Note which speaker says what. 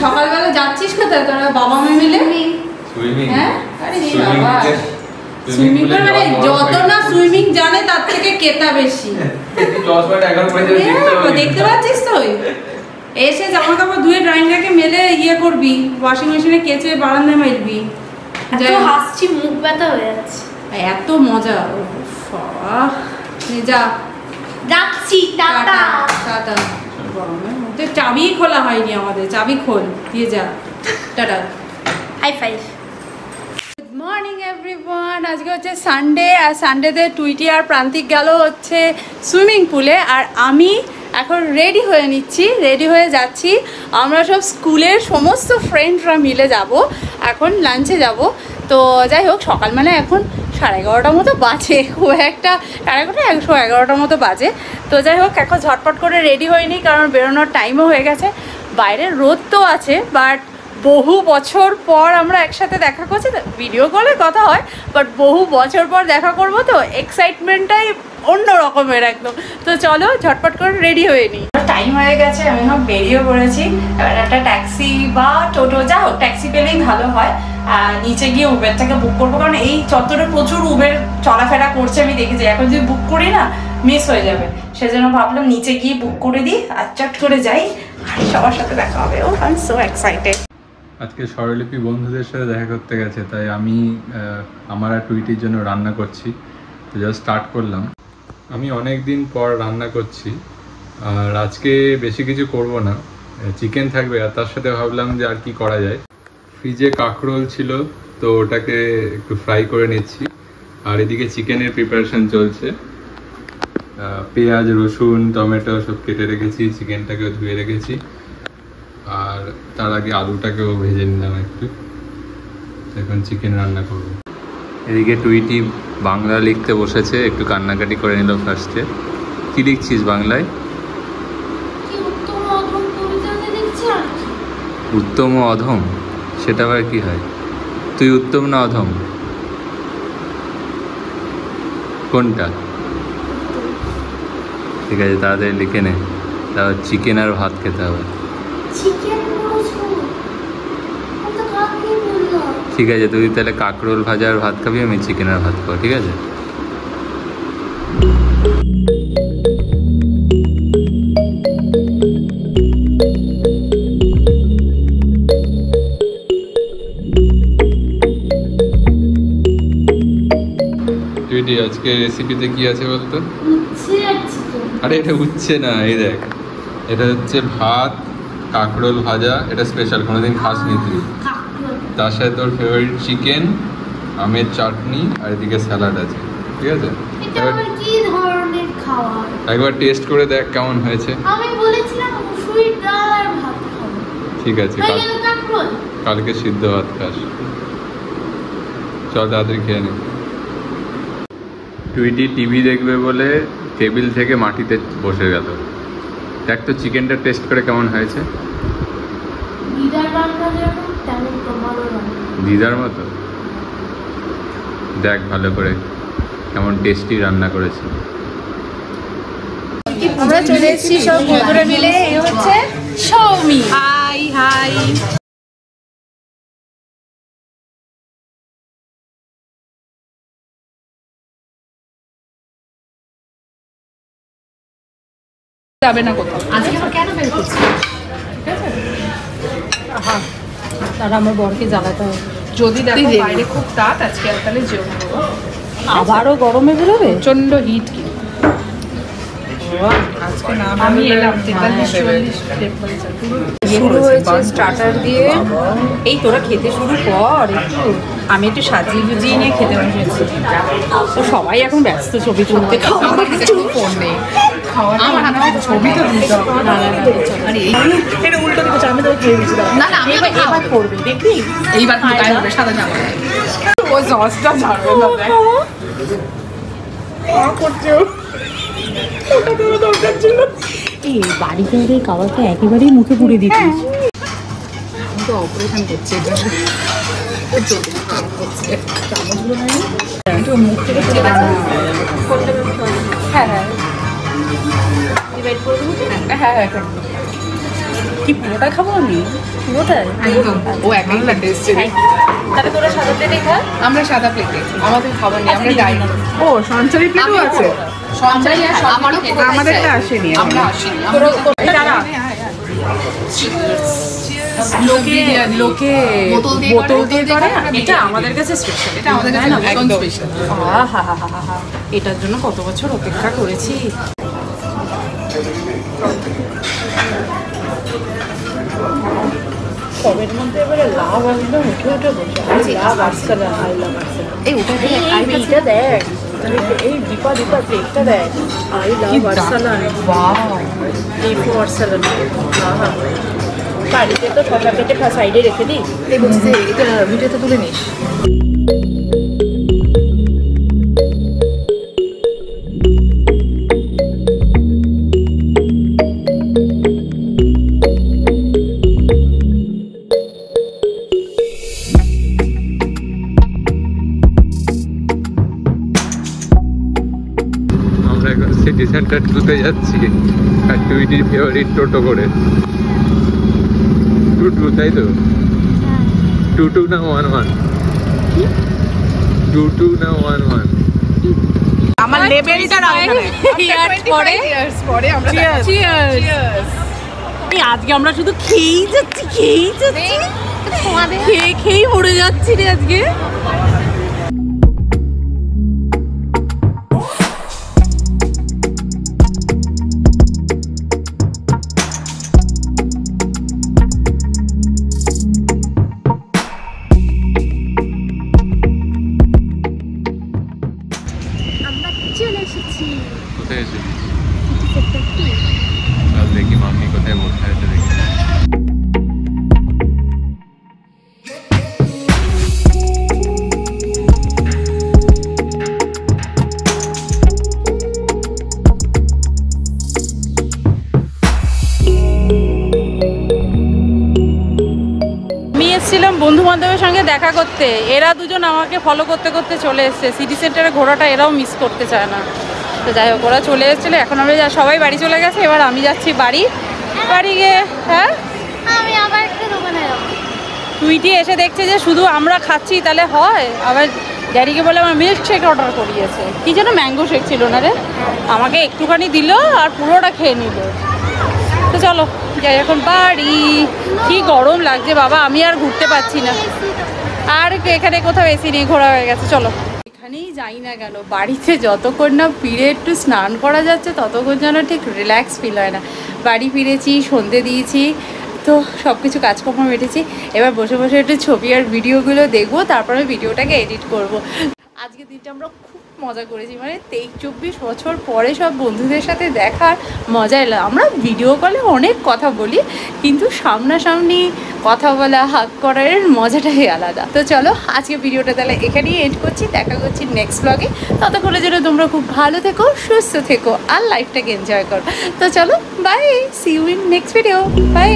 Speaker 1: সকালবেলা যাচ্ছিস কোথায় তোরা বাবা মা মিলে? হ্যাঁ, আরে সুইমিং পুল মানে যত না সুইমিং জানে তার থেকে কেতা বেশি। দেখতে পাচ্ছিস তো? এসে জামা কাপড় ধুয়ে ড্রয়িং রেখে মেলে ইয়ে করবি, ওয়াশিং মেশিনে কেচে বারান্দায় মেলবি।
Speaker 2: হাসছি, মুখ ব্যথা হয়ে যাচ্ছে,
Speaker 1: এত মজা। যা
Speaker 2: যাচ্ছি, টাটা
Speaker 1: টাটা। গরমের মধ্যে চাবি খোলা হয়নি আমাদের, চাবি খোল দিয়ে যা। Tata,
Speaker 2: hi five.
Speaker 1: Good morning everyone. আজকে হচ্ছে সানডে, আর সানডেতে টুইটি আর প্রান্তিক গেল হচ্ছে সুইমিং পুলে, আর আমি এখন রেডি হয়ে নিচ্ছি, রেডি হয়ে যাচ্ছি। আমরা সব স্কুলের সমস্ত ফ্রেন্ডরা মিলে যাব, এখন লাঞ্চে যাব। তো যাই হোক, সকাল মানে এখন 11:30 মতো বাজে, খুব একটা 11:30 মতো বাজে। তো যাই হোক, এখন ঝটপট করে রেডি হয়নি, কারণ বেরোনোর টাইমও হয়ে গেছে। বাইরে রোদ তো আছে, বাট বহু বছর পর আমরা একসাথে দেখা করছি, ভিডিও কলে কথা হয়, বাট বহু বছর পর দেখা করব, তো এক্সাইটমেন্টটাই অন্য রকমের একদম। তো চলো ঝটপট করে রেডি হয়ে নিই। টাইম হয়ে গেছে, আমি সব বেরিয়ে পড়েছি। এবার একটা ট্যাক্সি বা টোটো, যা হোক ট্যাক্সি পেলেই ভালো হয়। নিচে গিয়ে উবেরটাকে বুক করবো, কারণ এই চত্বরে প্রচুর উবের চলাফেরা করছে, আমি দেখেছি। এখন যদি বুক করি না, মিস হয়ে যাবে, সেজন্য ভাবলাম নিচে গিয়ে বুক করে দিই, আর চট করে যাই, আর সবার সাথে দেখা হবে। ও আই এম সো এক্সাইটেড।
Speaker 3: আজকে স্বরলিপি বন্ধুদের সাথে দেখা করতে গেছে, তাই আমি আমার আর টুইটির জন্য রান্না করছি। তো জাস্ট স্টার্ট করলাম। আমি অনেক দিন পর রান্না করছি, আর আজকে বেশি কিছু করব না, চিকেন থাকবে, আর তার সাথে ভাবলাম যে আর কি করা যায়। ফ্রিজে কাঁকরোল ছিল, তো ওটাকে একটু ফ্রাই করে নিচ্ছি, আর এদিকে চিকেনের প্রিপারেশন চলছে। পেঁয়াজ, রসুন, টমেটো সব কেটে রেখেছি, চিকেনটাকেও ধুয়ে রেখেছি, আর তার আগে আলুটাকেও ভেজে নিলাম একটু। এখন চিকেন রান্না করব। এদিকে টুইটি বাংলা লিখতে বসেছে, একটু কান্নাকাটি করে নিল ফার্স্টে। কি লিখছিস বাংলায়? উত্তম ও অধম, সেটা আবার কি হয়? তুই উত্তম না অধম? কোনটা? ঠিক আছে, তাড়াতাড়ি লিখে নে, তারপর চিকেন আর ভাত খেতে হবে। ঠিক আছে, তুই তাহলে কাঁকরোল ভাজা আর ভাত খাবি, আমি চিকেন আর ভাত খাবো, ঠিক আছে? টুইটি, আজকে রেসিপিতে কি আছে বলতো? আরে এটা উচ্ছে না, এই দেখ, এটা হচ্ছে ভাত, কাঁকরোল ভাজা, এটা স্পেশাল, কোনোদিন খাসনি তুই। তার সাথে তোর ফেভারিট চিকেন, আমের চাটনি, আর এদিকে স্যালাড আছে, ঠিক আছে? একবার টেস্ট করে দেখ কেমন হয়েছে। ঠিক আছে, কালকে সিদ্ধ ভাত খাস। চল তাড়াতাড়ি খেয়ে নে। টুইটি টিভি দেখবে বলে টেবিল থেকে মাটিতে বসে গেল। দেখ তো চিকেনটা টেস্ট করে কেমন হয়েছে। দিদার মতো? দেখ ভালো করে কেমন টেস্টি রান্না করেছে।
Speaker 1: আমরা চলে এসেছি সব বন্ধুরা মিলে, এই হচ্ছে সৌমি। High high. যাবে না কোথাও আজকে, কেন বের করছি? ঠিক আছে, হ্যাঁ, তারা আমার বরকে জ্বালাতে হবে। যদি দেখো বাইরে খুব তাপ আজকে, আর তাহলে যেও আবারও গরমে বেরোবে, প্রচন্ড হিট। কি আজকে না আমি এলাম 43-44 টেম্পারেচার শুরু হয়েছে স্টার্টার দিয়ে। এই তোরা খেতে শুরু কর একটু, আমি একটু সাজিয়ে গুজিয়ে নিয়ে খেতে বসেছি। তো সবাই এখন ব্যস্ত ছবি তুলতে, খাওয়ার কিছু ফোন নেই। আমার হাতে ছবি তো তুলতে হবে। না এটা উল্টো দিকে আমি তো খেয়ে দিচ্ছি। না না, আমি এবার করবে দেখবি, এইবার গায়ে হবে সাদা জামা। ও জসটা ছাড়বে না, দেখ করছে। ওটা তোর দরকার ছিল, এই বাড়িতে এই খাবারটা একেবারেই মুখে পুড়ে দিতিস। আমি তো অপারেশন করছি, এটা চামচগুলো নাই, একটু মুখ থেকে হ্যাঁ হ্যাঁ ডিভাইড করে দেবো। হ্যাঁ হ্যাঁ, কি পুরোটা খাবো আমি? পুরোটাই?
Speaker 4: একদম ও একদম টেস্টি।
Speaker 1: তাহলে তোরা সাদা প্লেটে খা।
Speaker 4: আমরা সাদা প্লেটে, আমাদের খাবার নেই, আমরা ডাইনিং।
Speaker 5: ও সঞ্চারী প্লেটও আছে,
Speaker 4: সঞ্চয় আমারও
Speaker 5: আমাদেরটা আসেনি
Speaker 4: আমরা
Speaker 5: এখনো।
Speaker 4: আসিনি।
Speaker 1: লোকে লোকে
Speaker 4: বোতল দিয়ে
Speaker 1: বোতল দিয়ে
Speaker 4: করে,
Speaker 1: করে, এটা আমাদের কাছে স্পেশাল।
Speaker 4: এটা আমাদের কাছে একদম স্পেশাল।
Speaker 1: এটার জন্য কত বছর অপেক্ষা করেছি। সবের মধ্যে এবারে লাভ একদম উঠে উঠে বসে। লাভ আসছে না, আই লাভ আসছে না।
Speaker 4: এই ওটা
Speaker 1: এইটা দেখ, এই দীপা প্লেটটা দেখ, I love Arsalan. Depot Arsalan. বাড়িতে তো ছটা প্লেটে সাইডে রেখে দিই।
Speaker 4: এই বলছি যে এটা ভিডিওতে তুলে নিস।
Speaker 3: আমরা এখন সিটি সেন্টার টুতে যাচ্ছি, আর টুইটির ফেভারিট টোটো করে। টু তাই তো? 2 না 1 2 না 1
Speaker 5: আমার লেভেলটা পরে আমরা
Speaker 1: আজকে আমরা শুধু খেয়েই যাচ্ছি, খেয়েই মরে যাচ্ছি রে আজকে।
Speaker 3: কোথায় এসেছিস? চল দেখি মাম্মি কোথায় বসে আছে দেখি।
Speaker 1: এসেছিলাম বন্ধু বান্ধবের সঙ্গে দেখা করতে, এরা দুজন আমাকে ফলো করতে করতে চলে এসছে। সিটি সেন্টারে ঘোরাটা এরাও মিস করতে চায় না। তো যাই হোক, ওরা চলে এসেছিলো, এখন আমরা সবাই বাড়ি চলে গেছে। এবার আমি যাচ্ছি বাড়ি গিয়ে। হ্যাঁ,
Speaker 2: আমি আবার একটা দোকানে যাবো।
Speaker 1: টুইটি এসে দেখছে যে শুধু আমরা খাচ্ছি, তাহলে হয়? আবার ড্যাডিকে বলে আমার মিল্ক শেক অর্ডার করিয়েছে। কি যেন ম্যাঙ্গো শেক ছিল না রে, আমাকে একটুখানি দিল আর পুরোটা খেয়ে নিল। তো চলো যাই এখন বাড়ি। কি গরম লাগছে বাবা, আমি আর ঘুরতে পারছি না। আর এখানে কোথাও এসি নেই, ঘোরা হয়ে গেছে। চলো, এখানেই যাই না কেন, বাড়িতে যতক্ষণ না ফিরে একটু স্নান করা যাচ্ছে ততক্ষণ যেন ঠিক রিল্যাক্স ফিল হয় না। বাড়ি ফিরেছি, সন্ধে দিয়েছি, তো সব কিছু কাজকর্ম মেটেছি। এবার বসে বসে একটু ছবি আর ভিডিওগুলো দেখবো, তারপরে ভিডিওটাকে এডিট করব। আজকে দিনটা আমরা খুব মজা করেছি, মানে 23-24 বছর পরে সব বন্ধুদের সাথে দেখার মজা এলো। আমরা ভিডিও কলে অনেক কথা বলি, কিন্তু সামনাসামনি কথা বলা, হাগ করার মজাটাই আলাদা। তো চলো, আজকে ভিডিওটা তাহলে এখানেই এন্ড করছি। দেখা করছি নেক্সট ব্লগে। ততক্ষণের জন্য তোমরা খুব ভালো থেকো, সুস্থ থেকো আর লাইফটাকে এনজয় করো। তো চলো, bye, see you in next video, by.